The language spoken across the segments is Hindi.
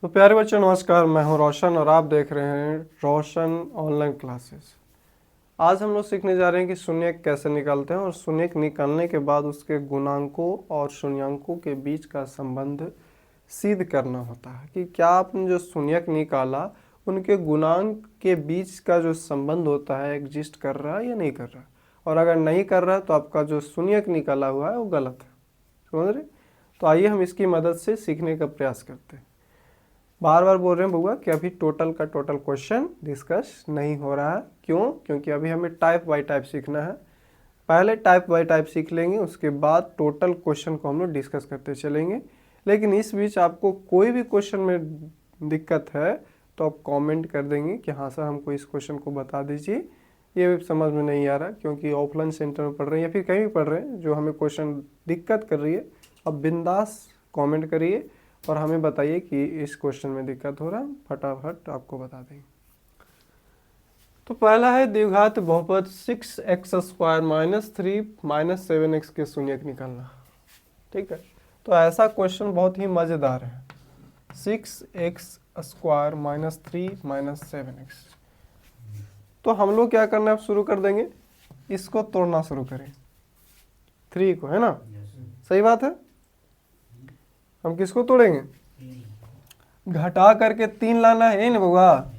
तो प्यारे बच्चों नमस्कार, मैं हूं रोशन और आप देख रहे हैं रोशन ऑनलाइन क्लासेस। आज हम लोग सीखने जा रहे हैं कि शून्यक कैसे निकालते हैं और शून्यक निकालने के बाद उसके गुणांकों और शून्यांकों के बीच का संबंध सिद्ध करना होता है कि क्या आपने जो शून्यक निकाला उनके गुणांक के बीच का जो संबंध होता है एग्जिस्ट कर रहा है या नहीं कर रहा है, और अगर नहीं कर रहा है तो आपका जो शून्यक निकाला हुआ है वो गलत है। समझ रहे? तो आइए हम इसकी मदद से सीखने का प्रयास करते हैं। बार बार बोल रहे हैं बउआ कि अभी टोटल का टोटल क्वेश्चन डिस्कस नहीं हो रहा है। क्यों? क्योंकि अभी हमें टाइप बाय टाइप सीखना है। पहले टाइप बाय टाइप सीख लेंगे, उसके बाद टोटल क्वेश्चन को हम लोग डिस्कस करते चलेंगे। लेकिन इस बीच आपको कोई भी क्वेश्चन में दिक्कत है तो आप कमेंट कर देंगे कि हाँ सर हमको इस क्वेश्चन को बता दीजिए, ये भी समझ में नहीं आ रहा, क्योंकि ऑफलाइन सेंटर में पढ़ रहे हैं या फिर कहीं भी पढ़ रहे हैं जो हमें क्वेश्चन दिक्कत कर रही है, अब बिंदास कमेंट करिए और हमें बताइए कि इस क्वेश्चन में दिक्कत हो रहा है, फटाफट आपको बता देंगे। तो पहला है द्विघात बहुपद 6x² - 3 - 7x के शून्यक निकालना। ठीक है, तो ऐसा क्वेश्चन बहुत ही मज़ेदार है। 6x² - 3 - 7x। तो हम लोग क्या करना है, अब शुरू कर देंगे, इसको तोड़ना शुरू करें 3 को, है ना? सही बात है। हम किसको तोड़ेंगे? घटा करके 3 लाना है ना बउआ।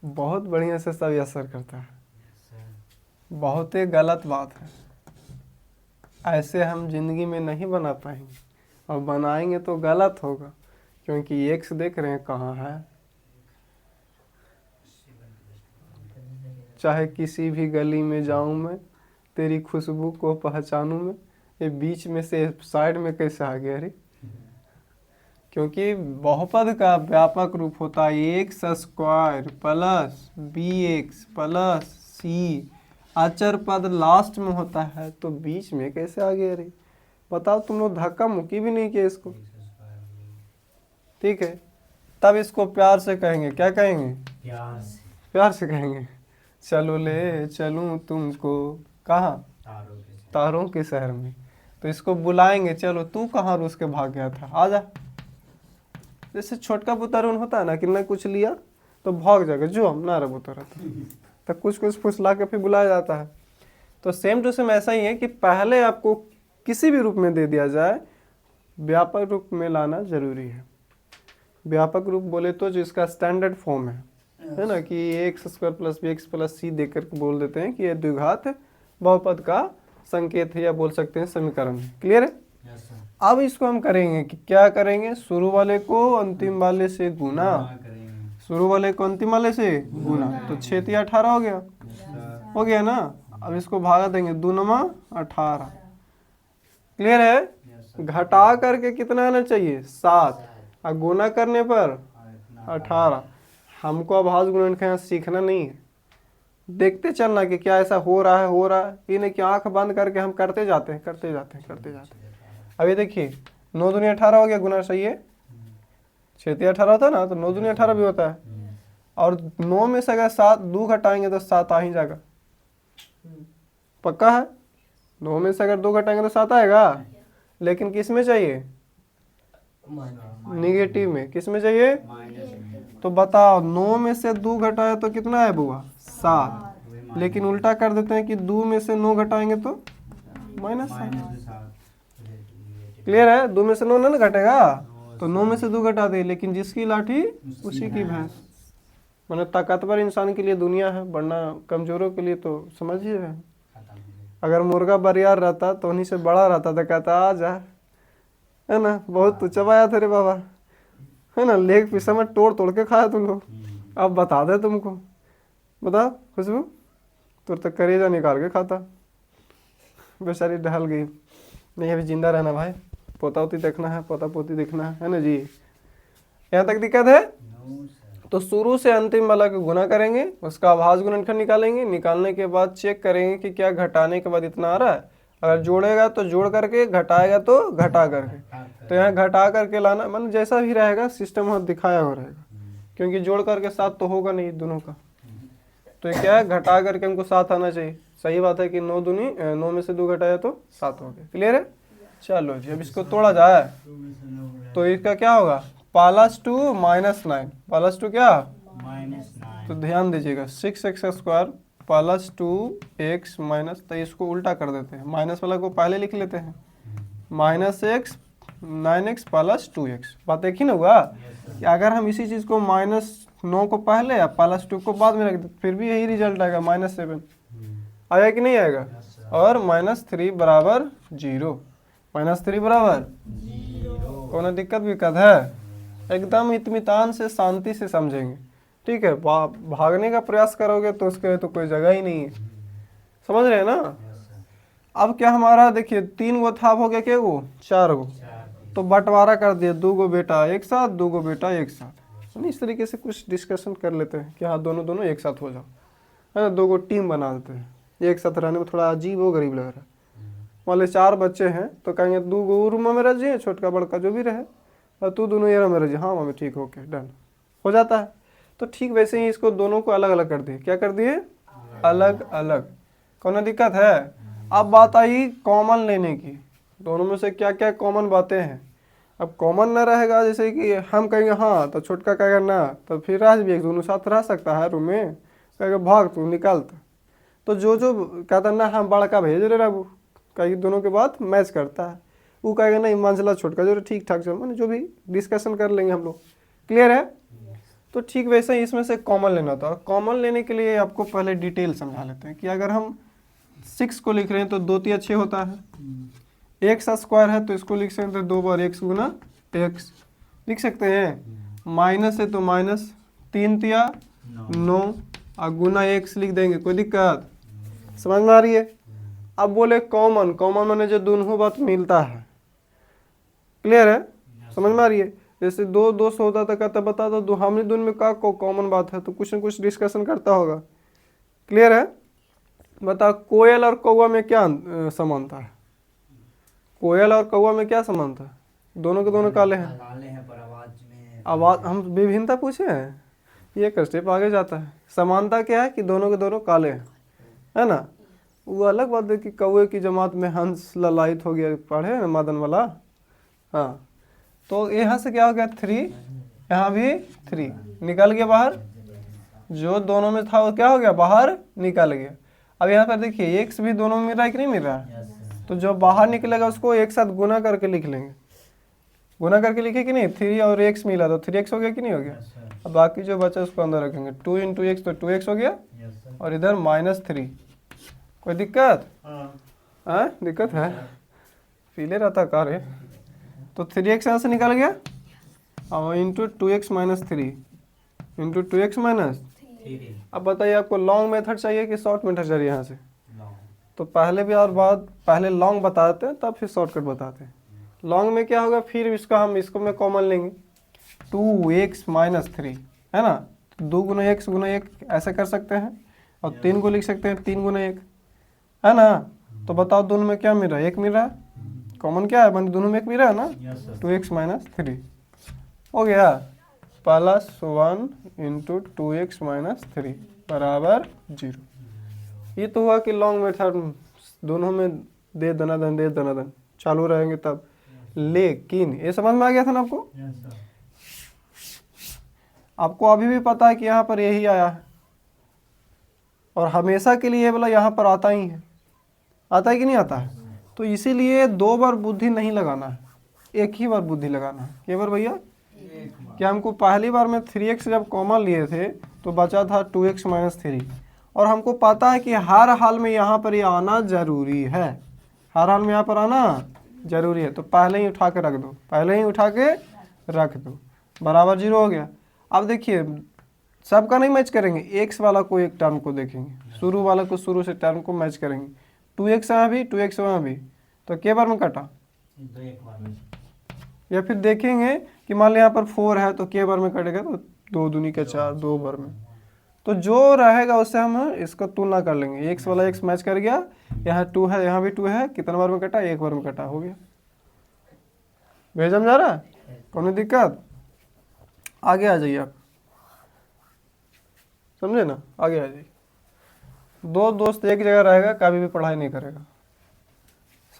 बहुत बढ़िया से सब असर करता है, बहुत ही गलत बात है। ऐसे हम जिंदगी में नहीं बना पाएंगे, और बनाएंगे तो गलत होगा, क्योंकि x देख रहे हैं कहाँ है। चाहे किसी भी गली में जाऊं मैं, तेरी खुशबू को पहचानूं मैं, ये बीच में से साइड में कैसे आ गया रे? क्योंकि बहुपद का व्यापक रूप होता है x² plus bx plus c। अचर पद लास्ट में होता है, तो बीच में कैसे आ गया रे? बताओ, तुम लोग धक्का मुक्की भी नहीं किया इसको। ठीक है, तब इसको प्यार से कहेंगे। क्या कहेंगे? प्यार से कहेंगे। चलो ले चलूं तुमको कहाँ? तारों के शहर में। तो इसको बुलाएंगे, चलो तू कहाँ रूस के भाग गया था, आ जा। जैसे छोटका बुतरून होता है ना कि न कुछ लिया तो भाग जाएगा, जो हम ना रबूता रहता, तो कुछ कुछ फुसला के फिर बुलाया जाता है। तो सेम टू सेम ऐसा ही है कि पहले आपको किसी भी रूप में दे दिया जाए, व्यापक रूप में लाना जरूरी है। व्यापक रूप बोले तो जिसका स्टैंडर्ड फॉर्म है ना, कि x² + bx + c देकर बोल देते हैं कि ये द्विघात बहुपद का संकेत है, या बोल सकते हैं समीकरण है। क्लियर है? अब इसको हम करेंगे कि क्या करेंगे, शुरू वाले को अंतिम वाले से गुना, शुरू वाले को अंतिम वाले से गुना, तो 6 × 18 हो गया ना। अब इसको भागा देंगे, 2 × 9 = 18। क्लियर है? घटा करके कितना आना चाहिए? 7, और गुना करने पर 18। हमको अब अभाज्य गुणनखंड सीखना नहीं है, देखते चलना कि क्या ऐसा हो रहा है। ये नहीं कि आंख बंद करके हम करते जाते हैं। अब ये देखिए, 9 दूनी 18 हो गया, गुना सही है। 6 × 18 होता है ना, तो 9 दूनी 18 भी होता है। और 9 में से अगर 7 2 घटाएंगे तो 7 आ ही जाएगा, पक्का है। 9 में से अगर 2 घटाएंगे तो 7 आएगा। लेकिन किस में चाहिए? निगेटिव में। किस में चाहिए? तो बताओ, 9 में से 2 घटाए तो कितना है बुआ? 7। लेकिन उल्टा कर देते हैं कि 2 में से 9 घटाएंगे तो -7। क्लियर है? 2 में से 9 नहीं घटेगा, तो 9 में से 2 घटा दे। लेकिन जिसकी लाठी उसी की भैंस। मैंने ताकतवर इंसान के लिए दुनिया है, वरना कमजोरों के लिए तो समझिए। अगर मुर्गा बरियार रहता तो उन्हीं से बड़ा रहता तो कहता आ जा, है ना, बहुत तो चबाया था रे बाबा, है ना, लेग पीस में तोड़ के खाया तुम लोग। अब बता दे तुमको, बता खुशबू, तो तक करेजा निकाल के खाता। बेचारी ढल गई। नहीं, अभी जिंदा रहना भाई, पोता पोती देखना है, पोता पोती देखना है ना जी। यहाँ तक दिक्कत है? तो शुरू से अंतिम वाला को गुना करेंगे, उसका अभाज्य गुणनखंड निकालेंगे। निकालने के बाद चेक करेंगे कि क्या घटाने के बाद इतना आ रहा है। अगर जोड़ेगा तो जोड़ करके, घटाएगा तो घटा करके। तो यहाँ घटा करके लाना, मतलब जैसा भी रहेगा सिस्टम वहाँ दिखाया हो रहेगा, क्योंकि जोड़ करके 7 तो होगा नहीं दोनों का। तो ये क्या है, घटा करके हमको 7 आना चाहिए। सही बात है कि 9 में से 2 घटाया तो 7 हो गया। क्लियर है? चलो जी, अब इसको तोड़ा जाए तो इसका क्या होगा? +2 -9, +2 क्या -9। तो ध्यान दीजिएगा 6x² +2x माइनस, तो इसको उल्टा कर देते हैं, माइनस वाला को पहले लिख लेते हैं, -x 9x +2x। बात एक ही ना हुआ कि अगर हम इसी चीज़ को -9 को पहले या +2 को बाद में रख देते फिर भी यही रिजल्ट आएगा -7। आया कि नहीं आएगा? और -3 बराबर 0, -3 बराबर कोई दिक्कत विक्कत है? एकदम इत्मीनान से शांति से समझेंगे, ठीक है। भागने का प्रयास करोगे तो उसके तो कोई जगह ही नहीं है, समझ रहे हैं ना। अब क्या हमारा देखिए 3 गो था, हो गया क्या वो 4 गो, तो बंटवारा कर दिया, 2 गो बेटा एक साथ, 2 गो बेटा एक साथ। इस तरीके से कुछ डिस्कशन कर लेते हैं कि हाँ दोनों एक साथ हो जाओ, है ना। 2 गो टीम बना देते हैं, एक साथ रहने में थोड़ा अजीब हो गरीब लग रहा है। मान लो 4 बच्चे हैं तो कहेंगे 2 गो रूम में रहिए, छोटका बड़का जो भी रहे, और तू दोनों ये में रहिए। हाँ मम्मी ठीक, ओके डन, हो जाता है। तो ठीक वैसे ही इसको दोनों को अलग अलग कर दिए, क्या कर दिए? अलग अलग। कौन दिक्कत है? अब बात आई कॉमन लेने की, दोनों में से क्या क्या कॉमन बातें हैं। अब कॉमन ना रहेगा, जैसे कि हम कहेंगे हाँ तो छोटका कहेगा ना, तो फिर राज भी एक दोनों साथ रह सकता है रूम में, कहेगा भाग तू निकालता। तो जो जो कहता ना हम बड़का भेज रहे रहा, वो कहीं दोनों के बात मैच करता है, वो कहेगा नहीं मंझला छोटका जो ठीक ठाक चल, मैंने जो भी डिस्कशन कर लेंगे हम लोग, क्लियर है। तो ठीक वैसे ही इसमें से कॉमन लेना था। कॉमन लेने के लिए आपको पहले डिटेल समझा लेते हैं कि अगर हम 6 को लिख रहे हैं तो 2 तिया 6 होता है, x² है तो इसको लिख सकते हैं 2 बार x गुना x लिख सकते हैं, माइनस है तो माइनस 3 तिया 9 और गुना x लिख देंगे, कोई दिक्कत? समझ में आ रही है? अब बोले कॉमन, कॉमन माने जो दोनों बात मिलता है, क्लियर है? समझ में आ रही है? जैसे 2 दोस्त होता तो कहता बता दो हम दोनों में का कॉमन बात है, तो कुछ न कुछ डिस्कशन करता होगा, क्लियर है? बता कोयल और कौवा में क्या समानता है? कोयल और कौवा में क्या समानता है? दोनों के दोनों काले हैं, पर आवाज में आवाज हम विभिन्नता पूछे हैं, ये एक स्टेप आगे जाता है। समानता क्या है कि दोनों के दोनों काले हैं, है ना। वो अलग बात है कि कौवे की जमात में हंस ललायत हो गया, पढ़े ना मदन वाला, हाँ। तो यहाँ से क्या हो गया 3, यहाँ भी 3 निकल गया बाहर, जो दोनों में था वो क्या हो गया बाहर निकल गया। अब यहाँ पर देखिए x भी दोनों में मिल रहा है कि नहीं मिल रहा है, तो जो बाहर निकलेगा उसको एक साथ गुना करके लिख लेंगे, गुना करके लिखे कि नहीं, 3 और x मिला तो 3x हो गया कि नहीं हो गया। अब बाकी जो बचा उसको अंदर रखेंगे, 2 × x तो 2x हो गया, और इधर -3, कोई दिक्कत? हाँ दिक्कत है, पीले रहता कार है। तो 3x यहाँ से निकल गया, और इंटू 2x - 3 इंटू 2x -। अब बताइए आपको लॉन्ग मेथड चाहिए कि शॉर्ट मेथड चाहिए यहाँ से? तो पहले भी और बाद पहले लॉन्ग बताते हैं तब फिर शॉर्टकट बताते हैं। लॉन्ग में क्या होगा, फिर इसको मैं कॉमन लेंगे, 2x - 3 है ना, 2 गुना x गुना 1 ऐसे कर सकते हैं, और 3 को लिख सकते हैं 3 गुना 1, है ना। तो बताओ दोनों में क्या मिल रहा है, 1 मिल रहा है, कॉमन क्या है मैंने दोनों में 1 मिल रहा है ना, 2x - 3 हो गया, +1 × 2x - 3 बराबर 0। ये तो हुआ कि लॉन्ग मेथड दोनों में दे दनादन चालू रहेंगे तब। लेकिन ये समझ में आ गया था ना आपको? आपको अभी भी पता है कि यहाँ पर यही आया है, और हमेशा के लिए ये वाला यहाँ पर आता ही है, आता है कि नहीं आता है। तो इसीलिए 2 बार बुद्धि नहीं लगाना है, एक ही बार बुद्धि लगाना है। क्या बार भैया? कि हमको पहली बार में 3x जब कॉमन लिए थे तो बचा था 2x - 3, और हमको पता है कि हर हाल में यहाँ पर ये आना जरूरी है, हर हाल में यहाँ पर आना जरूरी है, तो पहले ही उठा के रख दो, पहले ही उठा के रख दो, बराबर 0 हो गया। अब देखिए सबका नहीं मैच करेंगे, x वाला को एक टर्म को देखेंगे, शुरू वाला को शुरू से टर्म को मैच करेंगे, 2x यहाँ भी 2x वहाँ भी, तो के बार में कटा, या फिर देखेंगे कि मान लो यहाँ पर 4 है तो के बार में कटेगा, तो 2 दूनी के 4, 2 बार में। तो जो रहेगा उससे हम इसको तुलना कर लेंगे, x वाला x मैच कर गया, यहाँ 2 है यहाँ भी 2 है, कितना बार में कटा, 1 बार में कटा, हो गया। भेजम जा रहा है, कौन दिक्कत? आगे आ जाइए आप, समझे ना, आगे आ जाइए। 2 दोस्त एक जगह रहेगा, कभी भी पढ़ाई नहीं करेगा,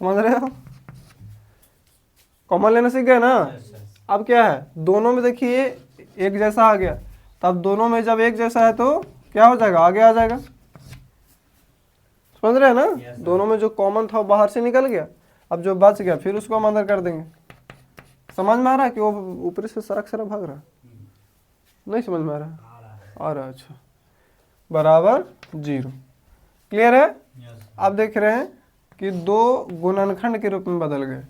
समझ रहे हो? कॉमन लेना सीख गए ना? अब क्या है, दोनों में देखिए एक जैसा आ गया, तब दोनों में जब एक जैसा है तो क्या हो जाएगा, आगे आ जाएगा। समझ रहे हैं ना, Yes, sir. दोनों में जो कॉमन था वो बाहर से निकल गया, अब जो बच गया फिर उसको हम अंदर कर देंगे। समझ में आ रहा है कि वो ऊपर से सरक सरक भाग रहा है? नहीं समझ में आ रहा है? आ रहा है। आ रहा है, अच्छा। बराबर 0। क्लियर है? Yes, sir. अब देख रहे हैं कि दो गुणनखंड के रूप में बदल गए।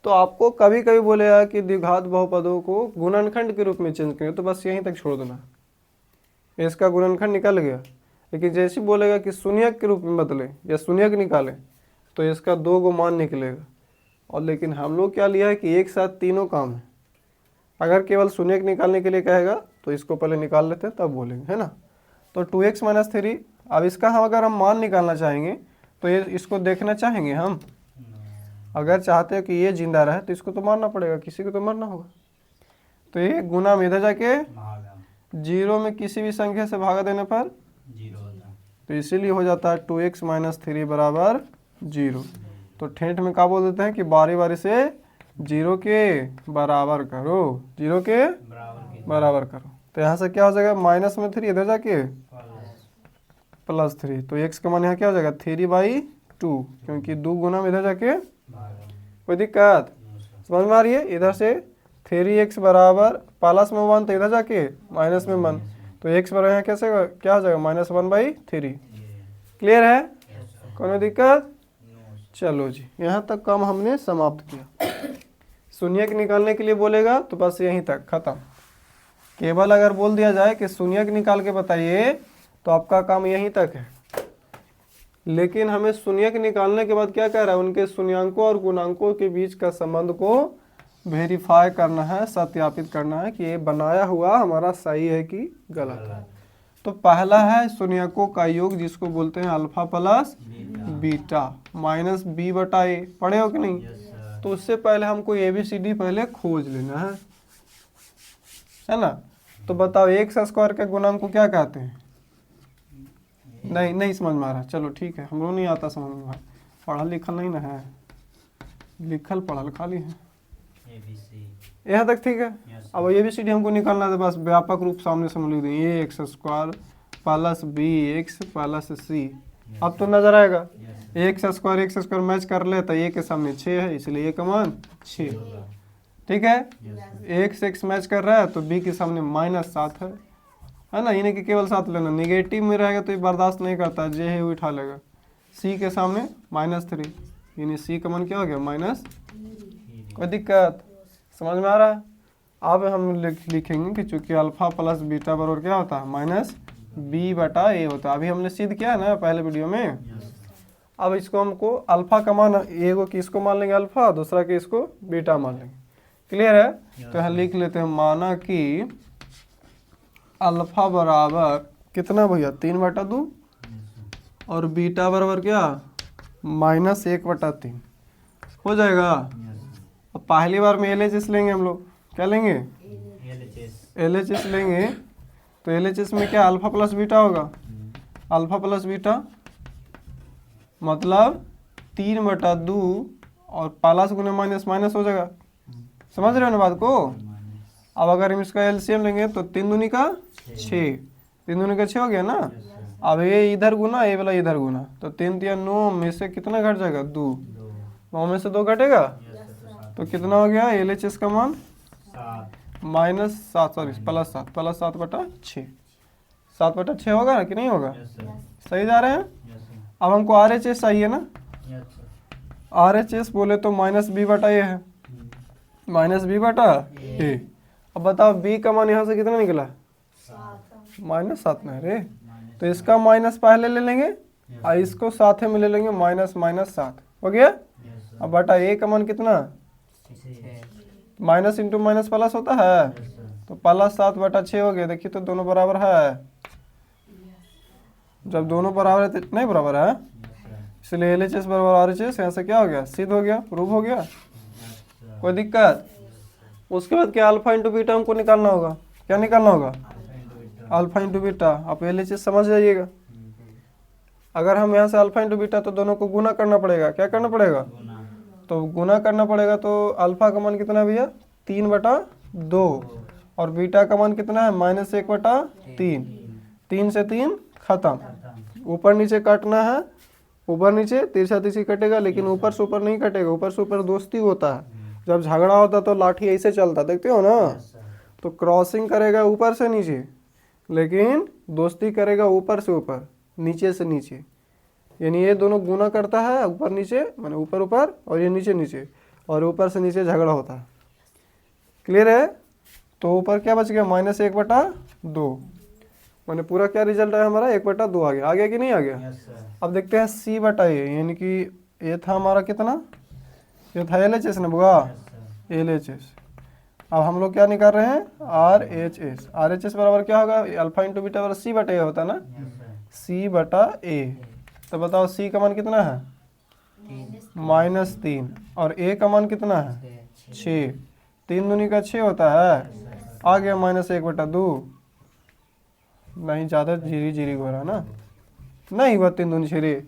तो आपको कभी कभी बोलेगा कि द्विघात बहुपदों को गुणनखंड के रूप में चेंज करें, तो बस यहीं तक छोड़ देना, इसका गुणनखंड निकल गया। लेकिन जैसे ही बोलेगा कि शून्यक के रूप में बदले या शून्यक निकालें, तो इसका 2 गो मान निकलेगा। और लेकिन हम लोग क्या लिया है कि एक साथ तीनों काम है। अगर केवल शून्यक निकालने के लिए कहेगा तो इसको पहले निकाल लेते हैं तब बोलेंगे, है ना। तो 2x - 3, अब इसका हम अगर हम मान निकालना चाहेंगे तो ये इसको देखना चाहेंगे हम। अगर चाहते हो कि ये जिंदा रहे तो इसको तो मारना पड़ेगा, किसी को तो मरना होगा। तो ये गुना में इधर जाके भागा 0 में किसी भी संख्या से भागा देने पर 0 होता है। तो इसीलिए हो जाता है 2x - 3 बराबर 0। तो ठेठ में क्या बोल देते हैं कि बारी बारी से 0 के बराबर करो, 0 के बराबर के बराबर करो। तो यहाँ से क्या हो जाएगा, माइनस में 3 इधर जाके प्लस +3, तो x का मान यहाँ क्या हो जाएगा 3/2, क्योंकि 2 गुना में इधर जाके। भागा। कोई दिक्कत No, sir. समझ में आ रही है? इधर से 3x बराबर प्लस में 1 तो इधर जाके माइनस में 1, तो x बराबर यहाँ कैसे क्या हो जाएगा -1/3। ये क्लियर है? yes, sir. कोई दिक्कत? No, sir. चलो जी, यहाँ तक काम हमने समाप्त किया। शून्यक निकालने के लिए बोलेगा तो बस यहीं तक खत्म। केवल अगर बोल दिया जाए कि शून्यक निकाल के बताइए तो आपका काम यहीं तक है। लेकिन हमें शून्यक निकालने के बाद क्या कह रहा है, उनके शून्यांकों और गुणांकों के बीच का संबंध को वेरीफाई करना है, सत्यापित करना है कि ये बनाया हुआ हमारा सही है कि गलत है। तो पहला है शून्यकों का योग, जिसको बोलते हैं alpha plus beta minus b/a। पढ़े हो कि नहीं? Yes, sir. तो उससे पहले हमको ABCD पहले खोज लेना है ना। तो बताओ x² के गुणांक को क्या कहते हैं? नहीं समझ में आ रहा, चलो ठीक है, हम लोग नहीं आता समझ में, पढ़ा लिखा नहीं ना है, लिखल पढ़ल खाली है। ABC. यहाँ तक ठीक है। Yes, अब ABCD हमको निकालना है, तो बस व्यापक रूप सामने से हम लिख देंगे ax² + bx + c। अब तो नजर आएगा x² मैच कर ले तो a के सामने 6 है, इसलिए a का मान 6। होगा। ठीक है, Yes, sir. x मैच कर रहा है तो b के सामने -7 है ना। इन्हें कि केवल 7 लेना, निगेटिव में रहेगा तो ये बर्दाश्त नहीं करता, जे है वो उठा लेगा। c के सामने -3, यानी c का मान क्या हो गया -। कोई दिक्कत समझ में आ रहा है? अब हम लिखेंगे कि चूंकि अल्फा प्लस बीटा बराबर क्या होता है -b/a होता है। अभी हमने सिद्ध किया ना पहले वीडियो में। Yes, sir. अब इसको हमको अल्फा का मान, एगो की इसको मान लेंगे अल्फा, दूसरा की इसको बीटा मान लेंगे। क्लियर है? तो यहाँ लिख लेते हैं, माना कि अल्फा बराबर कितना भैया 3/2 Yes, sir. और बीटा बराबर क्या -1/3 हो जाएगा। Yes, sir. अब पहली बार में LHS लेंगे हम लोग, क्या लेंगे LHS. LHS लेंगे। तो LHS में क्या अल्फा प्लस बीटा होगा, अल्फा प्लस बीटा मतलब 3/2 और प्लस गुना माइनस माइनस हो जाएगा। समझ रहे हो ना बात को? Minus. अब अगर हम इसका LCM लेंगे तो 3 दूनी का 6, 3 दूनी का 6 हो गया ना। Yes, sir. अब ये इधर गुना, ये वाला इधर गुना, तो 3 × 9 में से कितना घट जाएगा 2, 2. 9 में से 2 घटेगा Yes, sir. तो कितना हो गया LHS का मान 7. -7 +7 7/6 होगा ना कि नहीं होगा? Yes, sir. सही जा रहे हैं? Yes, sir. अब हमको RHS चाहिए ना। Yes, sir. RHS बोले तो -b/a है, -b/a। अब बताओ b का मान यहाँ से कितना निकला -7 ना रे, तो इसका माइनस पहले ले लेंगे और इसको साथ में ले लेंगे -7 हो गया। Yes, sir. अब बटा a का मान कितना, 6. माइनस इंटू माइनस प्लस होता है, Yes, sir. तो +7/6 हो गया। देखिए तो दोनों बराबर है, जब दोनों बराबर है तो नहीं बराबर है, Yes, sir. इसलिए LHS बराबर RHS, यहाँ से क्या हो गया सिद्ध हो गया, प्रूव हो गया। Yes, sir. कोई दिक्कत? उसके बाद क्या अल्फा इंटू बीटा हमको निकालना होगा। क्या निकालना होगा? Alpha into beta. Alpha into beta. आप LHS समझ जाइएगा। अगर हम यहाँ से अल्फा इंटू बीटा तो दोनों को गुना करना पड़ेगा। क्या करना पड़ेगा? गुना. तो गुना करना पड़ेगा, तो अल्फा का मान कितना है भैया 3/2 और बीटा का मान कितना है -1/3। 3 से 3 खत्म, ऊपर नीचे काटना है, ऊपर नीचे तिरछा तिरछी कटेगा, लेकिन ऊपर से ऊपर नहीं कटेगा, ऊपर से ऊपर दोस्ती होता है। जब झगड़ा होता तो लाठी ऐसे चलता, देखते हो ना, तो क्रॉसिंग करेगा ऊपर से नीचे, लेकिन दोस्ती करेगा ऊपर से ऊपर, नीचे से नीचे। यानी ये दोनों गुना करता है ऊपर नीचे, माने ऊपर ऊपर, और ये नीचे नीचे, और ऊपर से नीचे झगड़ा होता है। क्लियर है? तो ऊपर क्या बच गया -1/2, माने पूरा क्या रिजल्ट है हमारा 1/2 आ गया। आ गया कि नहीं आ गया? Yes sir. अब देखते हैं C/A, यानी कि ये था हमारा कितना, ये था LHS ना बुआ, LHS। अब हम लोग क्या निकाल रहे हैं RHS। RHS बराबर क्या होगा, अल्फा इंटू बीटा बराबर C/A होता है ना, C/A। तो बताओ C का मान कितना है -3, और A का मान कितना है 6। 3 दूनी का 6 होता है, आ गया -1/2। नहीं ज़्यादा जीरी जीरी हो रहा ना, नहीं हुआ 3 दूनी 6।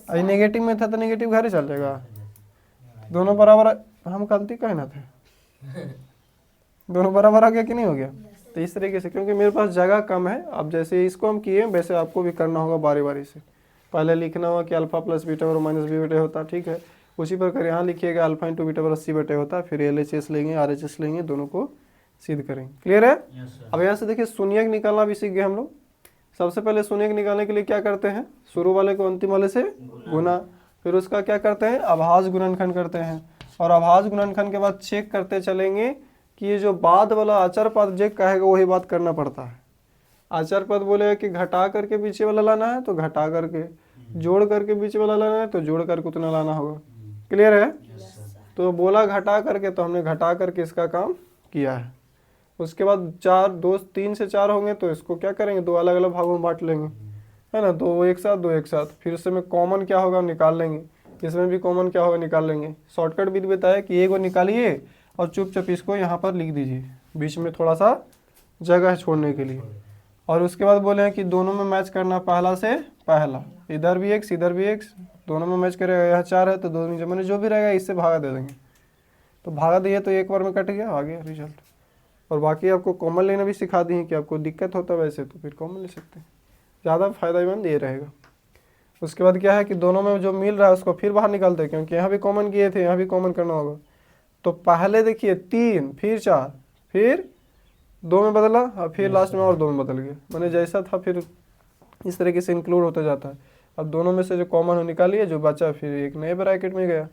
अभी नेगेटिव में था तो नेगेटिव घर ही चल जाएगा, दोनों बराबर। हम गलती कहे ना थे, दोनों बराबर आ गया कि नहीं हो गया? तो इस तरीके से, क्योंकि मेरे पास जगह कम है, अब जैसे इसको हम किए वैसे आपको भी करना होगा बारी बारी से। पहले लिखना होगा कि अल्फा प्लस बीटा और माइनस b/a होता, ठीक है। उसी प्रकार यहाँ लिखिएगा अल्फा इंटू बीटा बराबर C/A होता है, फिर LHS लेंगे RHS लेंगे, दोनों को सिद्ध करेंगे। क्लियर है? अब यहाँ से देखिए शून्यक निकालना भी सीख गए हम लोग। सबसे पहले शून्यक निकालने के लिए क्या करते हैं, शुरू वाले को अंतिम वाले से गुना, फिर उसका क्या करते हैं अभाज्य गुणनखंड करते हैं, और अभाज्य गुणनखंड के बाद चेक करते चलेंगे कि ये जो बाद वाला अचर पद जे कहेगा वही बात करना पड़ता है। अचर पद बोलेगा कि घटा करके पीछे वाला लाना है तो घटा करके, जोड़ करके पीछे वाला लाना है तो जोड़ करके उतना लाना होगा। क्लियर है? तो बोला घटा करके, तो हमने घटा करके इसका काम किया है। उसके बाद 3 से 4 होंगे तो इसको क्या करेंगे, 2 अलग अलग भागों में बांट लेंगे, है ना, 2 एक साथ 2 एक साथ। फिर इसमें कॉमन क्या होगा निकाल लेंगे, इसमें भी कॉमन क्या होगा निकाल लेंगे। शॉर्टकट विधि बताया कि एक निकालिए और चुपचाप इसको यहाँ पर लिख दीजिए, बीच में थोड़ा सा जगह छोड़ने के लिए। और उसके बाद बोले हैं कि दोनों में मैच करना, पहला से पहला, इधर भी x इधर भी x, दोनों में मैच करेगा। यहाँ 4 है तो दोनों नीचे, मैंने जो भी रहेगा इससे भागा दे देंगे, तो भागा दिए तो एक बार में कट गया, आ गया रिजल्ट। और बाकी आपको कॉमन लेना भी सिखा दी है कि आपको दिक्कत होता है वैसे तो फिर कॉमन ले सकते हैं, ज़्यादा फायदेमंद ये रहेगा। उसके बाद क्या है कि दोनों में जो मिल रहा है उसको फिर बाहर निकालते हैं, क्योंकि यहाँ भी कॉमन किए थे, यहाँ भी कॉमन करना होगा। तो पहले देखिए 3, फिर 4, फिर 2 में बदला, और फिर लास्ट में और 2 में बदल गया, मैंने जैसा था फिर इस तरीके से इंक्लूड होता जाता है। अब दोनों में से जो कॉमन हो निकालिए, जो बचा फिर एक नए ब्रैकेट में गया।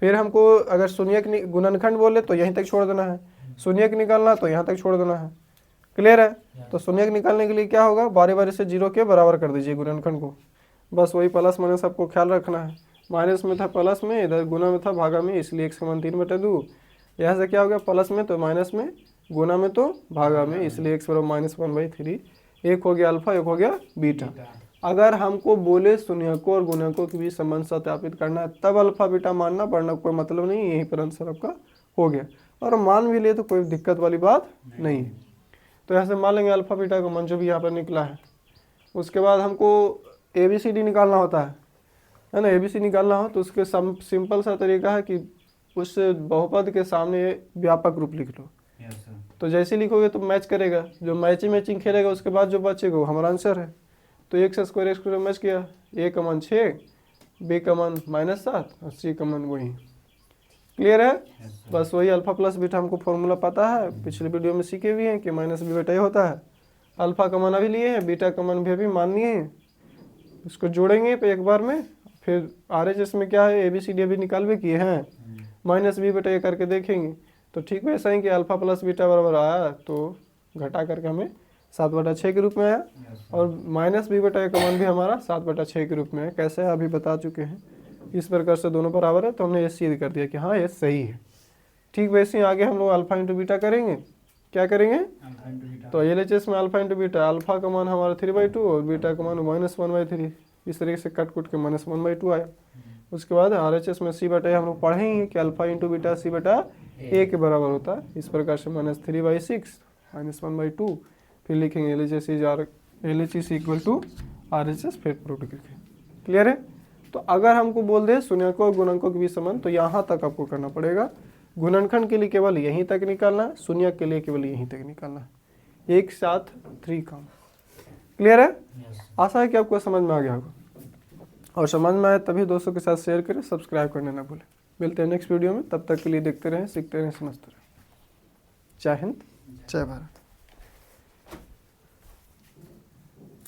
फिर हमको अगर शून्यक गुणनखंड बोले तो यहीं तक छोड़ देना है, शून्यक निकालना तो यहाँ तक छोड़ देना है। क्लियर है? तो शून्यक निकालने के लिए क्या होगा, बारी बारी से 0 के बराबर कर दीजिए गुणनखंड को, बस वही प्लस माइनस आपको ख्याल रखना है। माइनस में था प्लस में, इधर गुना में था भागा में, इसलिए x का मान 3/2। यहाँ से क्या हो गया, प्लस में तो माइनस में, गुना में तो भागा में, इसलिए x बराबर -1/3। एक हो गया अल्फा, एक हो गया बीटा। अगर हमको बोले शून्यकों और गुणकों के बीच संबंध सत्यापित करना है तब अल्फा बीटा मानना पड़ना कोई मतलब नहीं, यहीं पर आंसर आपका हो गया। और मान भी लिए तो कोई दिक्कत वाली बात नहीं है। तो यहाँ से मान लेंगे अल्फा बीटा का मान जो भी यहाँ पर निकला है। उसके बाद हमको ABCD निकालना होता है ना, ABC निकालना हो तो उसके सिंपल सा तरीका है कि उस बहुपद के सामने व्यापक रूप लिख लो। तो जैसे लिखोगे तो मैच करेगा, जो मैचिंग खेलेगा उसके बाद जो बचेगा वो हमारा आंसर है। तो x² मैच किया, a का मान 6, b का मान -7 और c का मान वही। क्लियर है? बस वही अल्फा प्लस बीटा हमको फॉर्मूला पता है, पिछले वीडियो में सीखे भी हैं कि -b/a होता है। अल्फा का मान अभी लिए हैं, बीटा का मान भी अभी मान लिए हैं, इसको जोड़ेंगे पे एक बार में। फिर RHS में क्या है, ABCD अभी निकाल भी किए हैं, -b/a करके देखेंगे। तो ठीक वैसा ही कि अल्फा प्लस बीटा बराबर आया तो घटा करके हमें 7/6 के रूप में आया, और -b/a का मान भी हमारा 7/6 के रूप में है। कैसे है अभी बता चुके हैं, इस प्रकार से दोनों बराबर है, तो हमने ये सिद्ध कर दिया कि हाँ ये सही है। ठीक वैसे ही आगे हम लोग अल्फा इंटू बीटा करेंगे। क्या करेंगे? तो LHS में अल्फा इंटू बीटा, अल्फा का मान हमारा 3/2 और बीटा का मान -1/3, इस तरीके से कट कुट के -1/2 आया। उसके बाद RHS में C/A हम लोग पढ़ेंगे कि अल्फा इंटू बीटा C/A के बराबर होता है, इस प्रकार से -3/6 -1/2। फिर लिखेंगे LHS इक्वल टू RHS, फिर प्रूफ करके। क्लियर है? तो अगर हमको बोल दे शून्यकों और गुणकों के बीच संबंध तो यहाँ तक आपको करना पड़ेगा, गुणनखंड के लिए केवल यहीं तक निकालना है, शून्यक के लिए केवल यहीं तक निकालना है, एक साथ 3 काम। क्लियर है? यस आशा है कि आपको समझ में आ गया होगा, और समझ में आए तभी दोस्तों के साथ शेयर करें, सब्सक्राइब करना ना भूलें। मिलते हैं नेक्स्ट वीडियो में, तब तक के लिए देखते रहें, सीखते रहें, समझते रहें। जय हिंद, जय भारत।